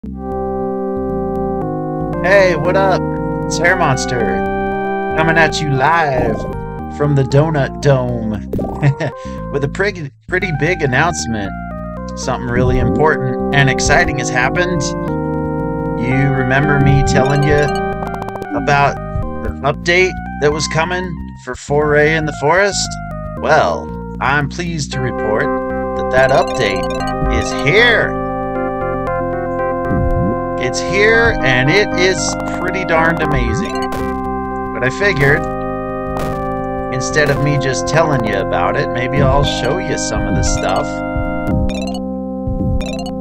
Hey, what up? It's Hair Monster coming at you live from the Donut Dome with a pretty big announcement. Something really important and exciting has happened. You remember me telling you about the update that was coming for Foray in the Forest? Well, I'm pleased to report that update is here. It's here, and it is pretty darned amazing. But I figured, instead of me just telling you about it, maybe I'll show you some of the stuff.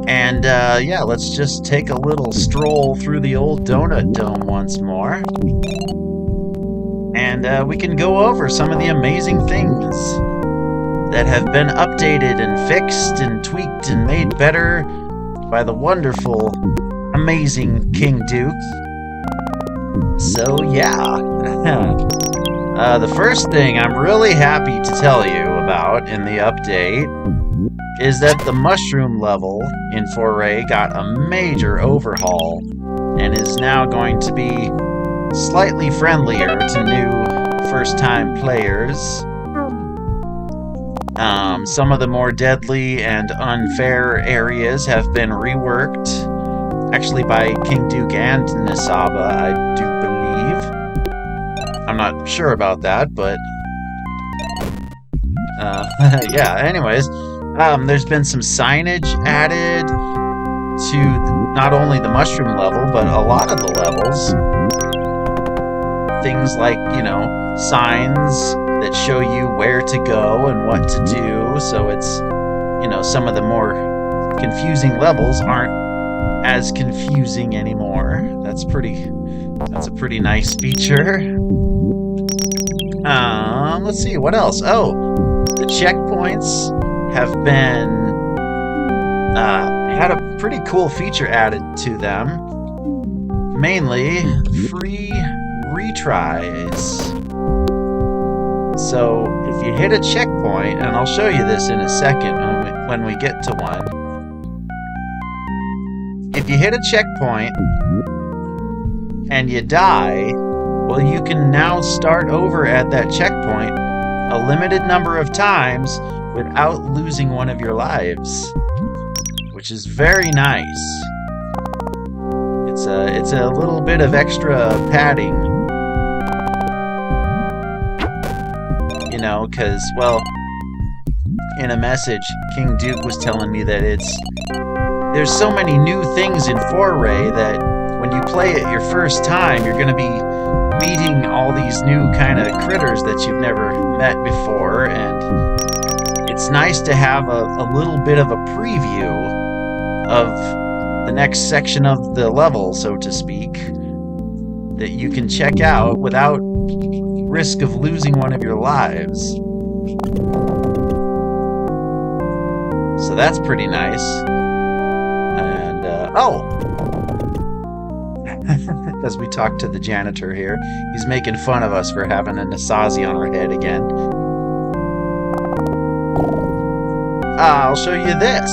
And, yeah, let's just take a little stroll through the old Donut Dome once more. And, we can go over some of the amazing things that have been updated and fixed and tweaked and made better by the wonderful, amazing King Duke. So yeah, the first thing I'm really happy to tell you about in the update is that the mushroom level in Foray got a major overhaul and is now going to be slightly friendlier to new first-time players. Some of the more deadly and unfair areas have been reworked, actually by King Duke and Nisaba, I do believe. I'm not sure about that, but yeah, anyways, there's been some signage added to not only the mushroom level, but a lot of the levels. Things like, you know, signs that show you where to go and what to do, so it's, you know, some of the more confusing levels aren't as confusing anymore. That's a pretty nice feature. Let's see, what else? Oh, the checkpoints have been had a pretty cool feature added to them. Mainly free retries. So if you hit a checkpoint, and I'll show you this in a second when we get to one. If you hit a checkpoint and you die, well, you can now start over at that checkpoint a limited number of times without losing one of your lives, which is very nice. It's a little bit of extra padding, you know, because, well, in a message, King Duke was telling me that there's so many new things in Foray that when you play it your first time, you're going to be meeting all these new kind of critters that you've never met before, and it's nice to have a little bit of a preview of the next section of the level, so to speak, that you can check out without risk of losing one of your lives. So that's pretty nice. And, as we talk to the janitor here, he's making fun of us for having a Nasazi on our head again. I'll show you this.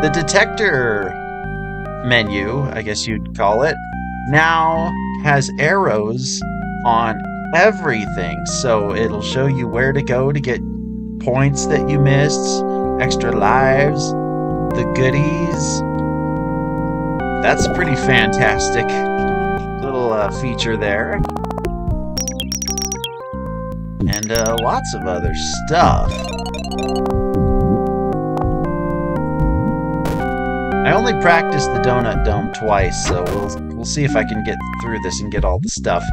The detector menu, I guess you'd call it, now has arrows on everything. So it'll show you where to go to get points that you missed, extra lives, the goodies. That's a pretty fantastic little feature there. And lots of other stuff. I only practiced the Donut Dome twice, so we'll see if I can get through this and get all the stuff.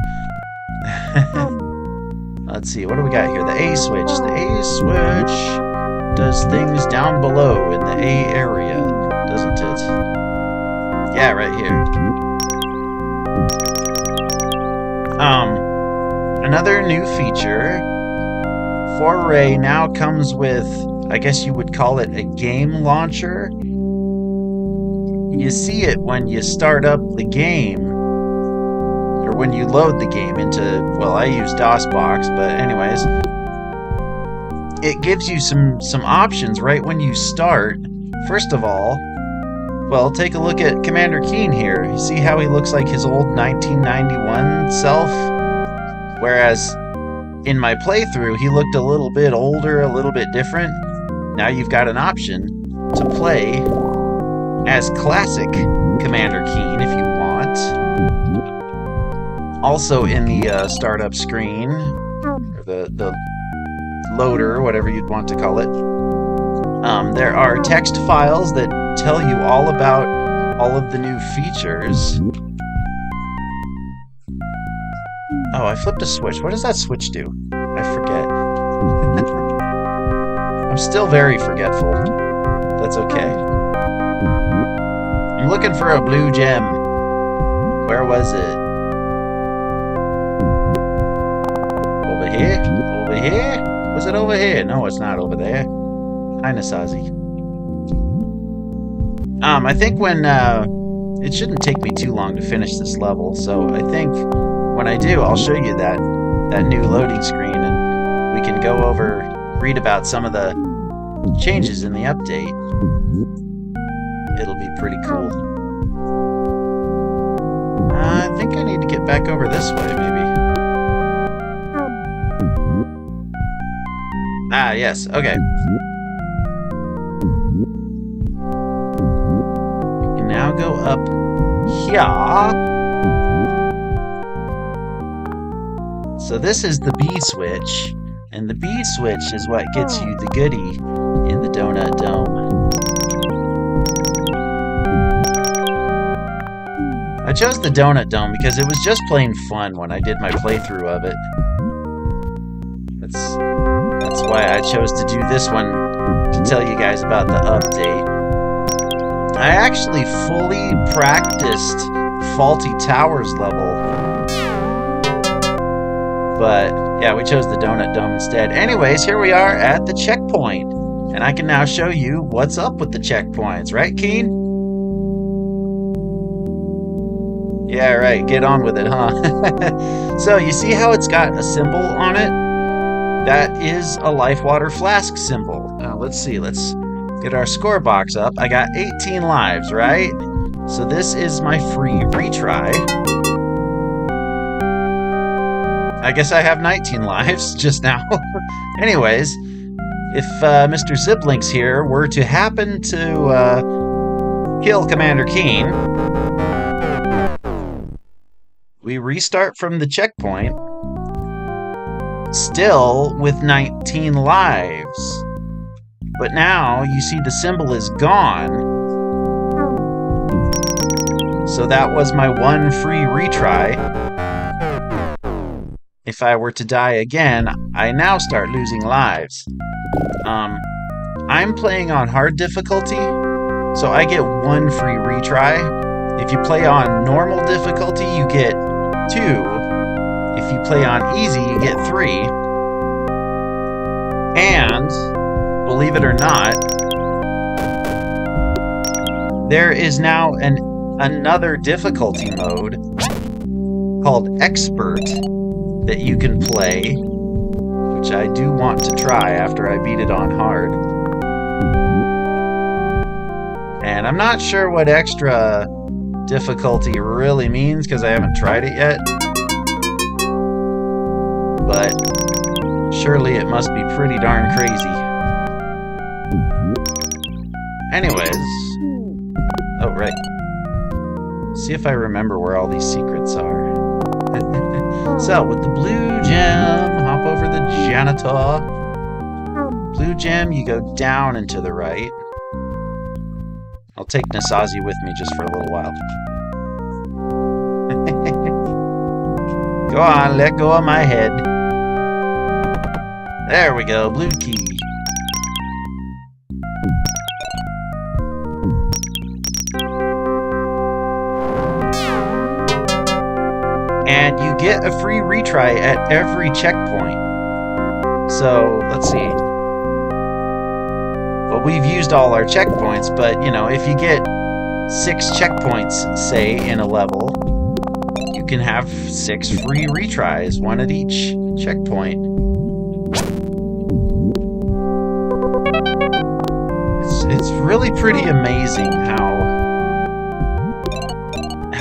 Let's see, what do we got here? The A switch. The A switch does things down below in the A area, doesn't it? Yeah, right here. Another new feature. Foray now comes with, I guess you would call it a game launcher. You see it when you start up the game, or when you load the game into, well, I use DOSBox, but anyways, it gives you some options right when you start. First of all, Well, take a look at Commander K1n here. You see how he looks like his old 1991 self? Whereas in my playthrough, he looked a little bit older, a little bit different. Now you've got an option to play as classic Commander K1n if you want. Also in the startup screen, or the loader, whatever you'd want to call it, there are text files that tell you all about all of the new features. Oh, I flipped a switch. What does that switch do? I forget. I'm still very forgetful. That's okay. I'm looking for a blue gem. Where was it? Over here? Over here? Was it over here? No, it's not over there. Hi, Nisaba. I think when, it shouldn't take me too long to finish this level, so I think when I do, I'll show you that new loading screen, and we can go over, read about some of the changes in the update. It'll be pretty cool. I think I need to get back over this way, maybe. Ah, yes, okay. Now go up here. So this is the B switch, and the B switch is what gets you the goodie in the Donut Dome. I chose the Donut Dome because it was just plain fun when I did my playthrough of it. That's why I chose to do this one, to tell you guys about the update. I actually fully practiced Faulty Towers level, but yeah, we chose the Donut Dome instead. Anyways, here we are at the checkpoint, and I can now show you what's up with the checkpoints, right, K1n? Yeah, right, get on with it, huh? So, you see how it's got a symbol on it? That is a life water flask symbol. Now, let's see, let's get our score box up. I got 18 lives, right? So this is my free retry. I guess I have 19 lives just now. Anyways, if Mr. Ziplinks here were to happen to kill Commander K1n, we restart from the checkpoint, still with 19 lives. But now, you see the symbol is gone. So that was my one free retry. If I were to die again, I now start losing lives. I'm playing on hard difficulty, so I get one free retry. If you play on normal difficulty, you get 2. If you play on easy, you get 3. And believe it or not, there is now another difficulty mode called Expert that you can play, which I do want to try after I beat it on hard. And I'm not sure what extra difficulty really means because I haven't tried it yet. But surely it must be pretty darn crazy. Anyways. Oh, right. See if I remember where all these secrets are. So, with the blue gem, hop over the janitor. Blue gem, you go down and to the right. I'll take Nisaba with me just for a little while. Go on, let go of my head. There we go, blue key. And you get a free retry at every checkpoint. So, let's see. Well, we've used all our checkpoints, but, you know, if you get 6 checkpoints, say, in a level, you can have 6 free retries, 1 at each checkpoint. It's really pretty amazing how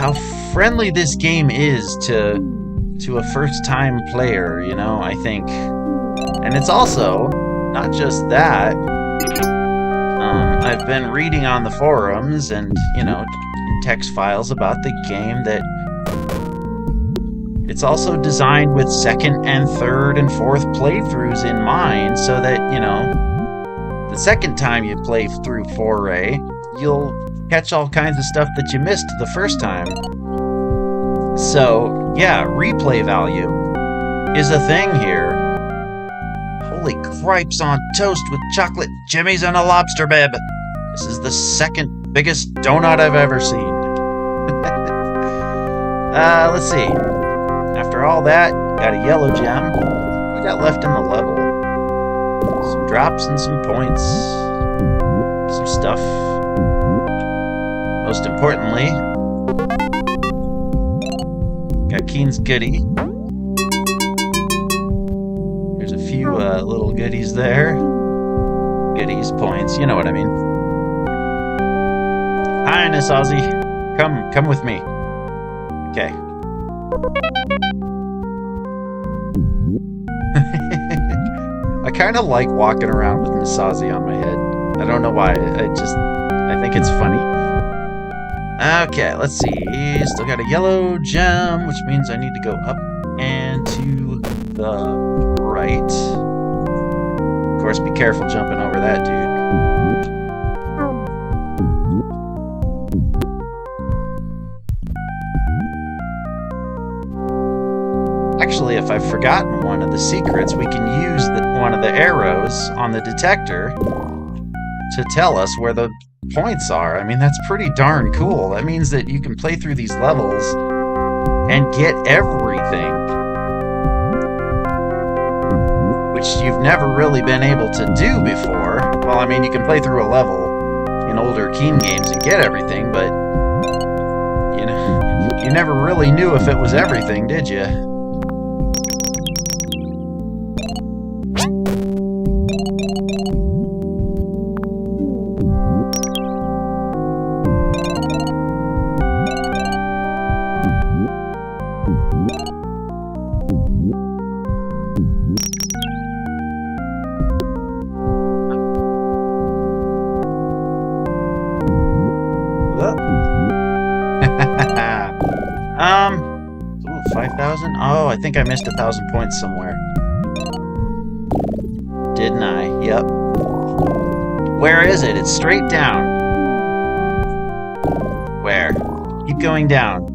how friendly this game is to a first-time player, you know, I think. And it's also not just that. I've been reading on the forums and, you know, text files about the game that it's also designed with second and third and fourth playthroughs in mind, so that, you know, the second time you play through Foray, you'll catch all kinds of stuff that you missed the first time. So, yeah, replay value is a thing here. Holy cripes on toast with chocolate jimmies and a lobster bib. This is the second biggest donut I've ever seen. Let's see. After all that, got a yellow gem. What we got left in the level? Some drops and some points. Some stuff. Most importantly, got Keen's goodie. There's a few little goodies there. Goodies, points, you know what I mean. Hi, Nisaba. Come with me. Okay. I kind of like walking around with Nisaba on my head. I don't know why. I think it's funny. Okay, let's see. Still got a yellow gem, which means I need to go up and to the right. Of course, be careful jumping over that dude. Actually, if I've forgotten one of the secrets, we can use one of the arrows on the detector to tell us where the points are. I mean, that's pretty darn cool. That means that you can play through these levels and get everything, which you've never really been able to do before. Well, I mean, you can play through a level in older K1n games and get everything, but you know, you never really knew if it was everything, did you? Ooh, 5,000? Oh, I think I missed 1,000 points somewhere. Didn't I? Yep. Where is it? It's straight down. Where? Keep going down.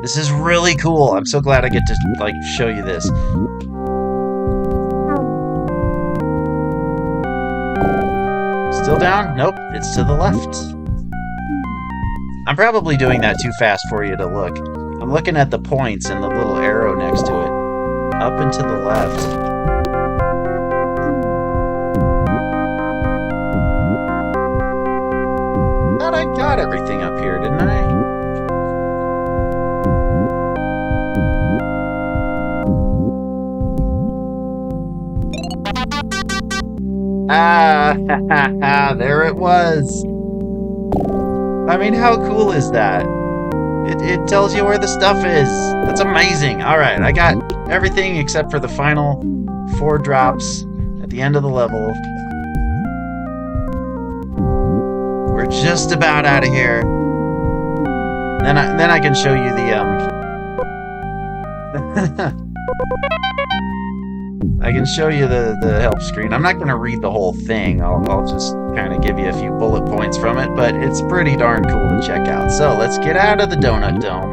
This is really cool. I'm so glad I get to, like, show you this. Still down? Nope, it's to the left. I'm probably doing that too fast for you to look. I'm looking at the points and the little arrow next to it. Up and to the left. Thought I got everything up here, didn't I? Ah, there it was. I mean, how cool is that? It tells you where the stuff is. That's amazing. Alright, I got everything except for the final 4 drops at the end of the level. We're just about out of here. Then I can show you the I can show you the help screen. I'm not going to read the whole thing. I'll just kind of give you a few bullet points from it, but it's pretty darn cool to check out. So let's get out of the Donut Dome.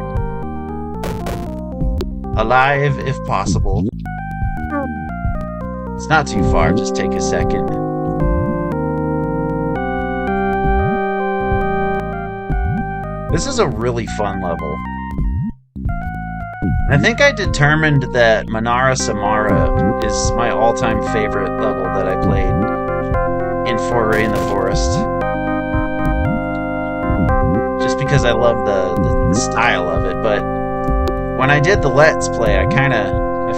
Alive, if possible. It's not too far, just take a second. This is a really fun level. I think I determined that Manara Samara is my all-time favorite level that I played in Foray in the Forest. Just because I love the style of it, but when I did the Let's Play, I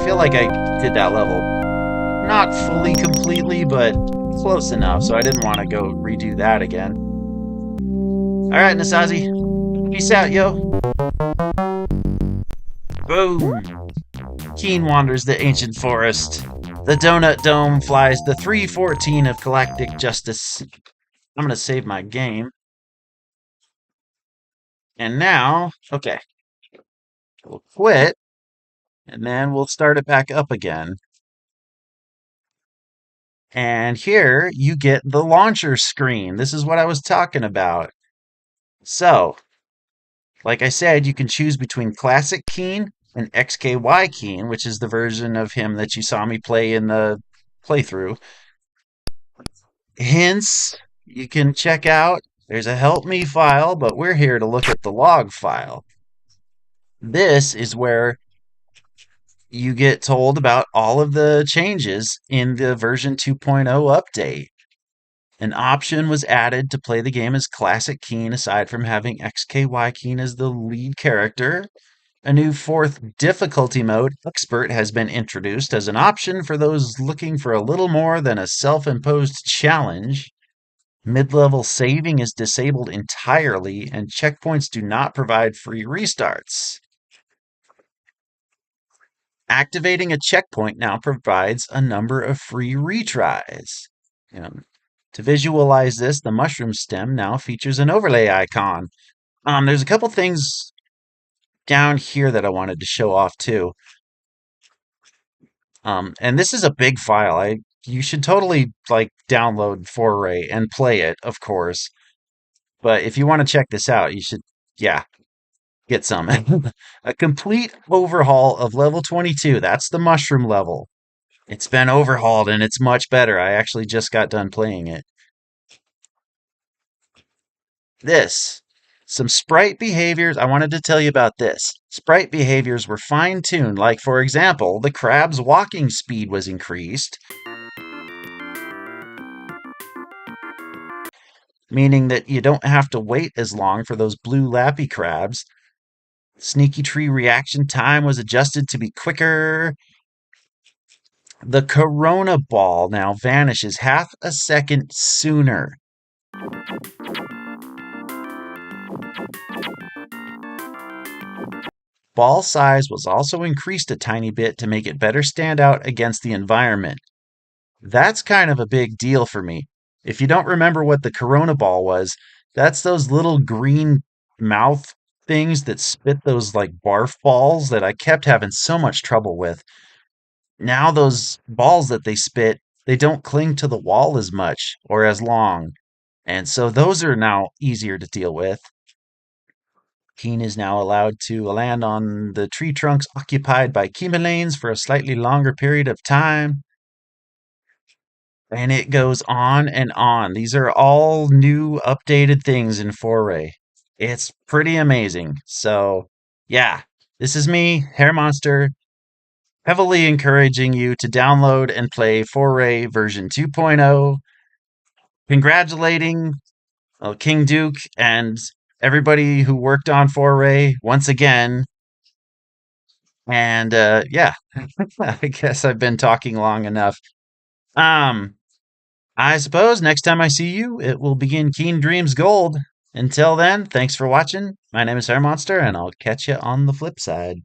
feel like I did that level not fully completely, but close enough, so I didn't want to go redo that again. Alright, Nisaba. Peace out, yo. Boom! K1n wanders the ancient forest. The donut dome flies the 314 of galactic justice. I'm gonna save my game. And now, okay, we'll quit, and then we'll start it back up again. And here you get the launcher screen. This is what I was talking about. So, like I said, you can choose between Classic K1n and XKY K1n, which is the version of him that you saw me play in the playthrough. Hence, you can check out, there's a help me file, but we're here to look at the log file. This is where you get told about all of the changes in the version 2.0 update. An option was added to play the game as Classic K1n aside from having XKY K1n as the lead character. A new fourth difficulty mode, Expert, has been introduced as an option for those looking for a little more than a self-imposed challenge. Mid-level saving is disabled entirely, and checkpoints do not provide free restarts. Activating a checkpoint now provides a number of free retries. To visualize this, the mushroom stem now features an overlay icon. There's a couple things down here that I wanted to show off too. And this is a big file. You should totally download Foray and play it, of course. But if you want to check this out, you should, yeah, get some. A complete overhaul of level 22. That's the mushroom level. It's been overhauled and it's much better. I actually just got done playing it. Some sprite behaviors. I wanted to tell you about this. Sprite behaviors were fine-tuned. Like, for example, the crab's walking speed was increased, meaning that you don't have to wait as long for those blue lappy crabs. Sneaky tree reaction time was adjusted to be quicker. The Corona ball now vanishes half a second sooner. Ball size was also increased a tiny bit to make it better stand out against the environment. That's kind of a big deal for me. If you don't remember what the Corona ball was, that's those little green mouth things that spit those barf balls that I kept having so much trouble with. Now those balls that they spit, they don't cling to the wall as much or as long. And so those are now easier to deal with. K1n is now allowed to land on the tree trunks occupied by Chemalanes for a slightly longer period of time. And it goes on and on. These are all new updated things in Foray. It's pretty amazing. So, yeah, this is me, Hair Monster, heavily encouraging you to download and play Foray version 2.0. Congratulating King Duke and everybody who worked on Foray once again. And yeah, I guess I've been talking long enough. I suppose next time I see you, it will begin K1n Dreams Gold. Until then, thanks for watching. My name is Hair Monster, and I'll catch you on the flip side.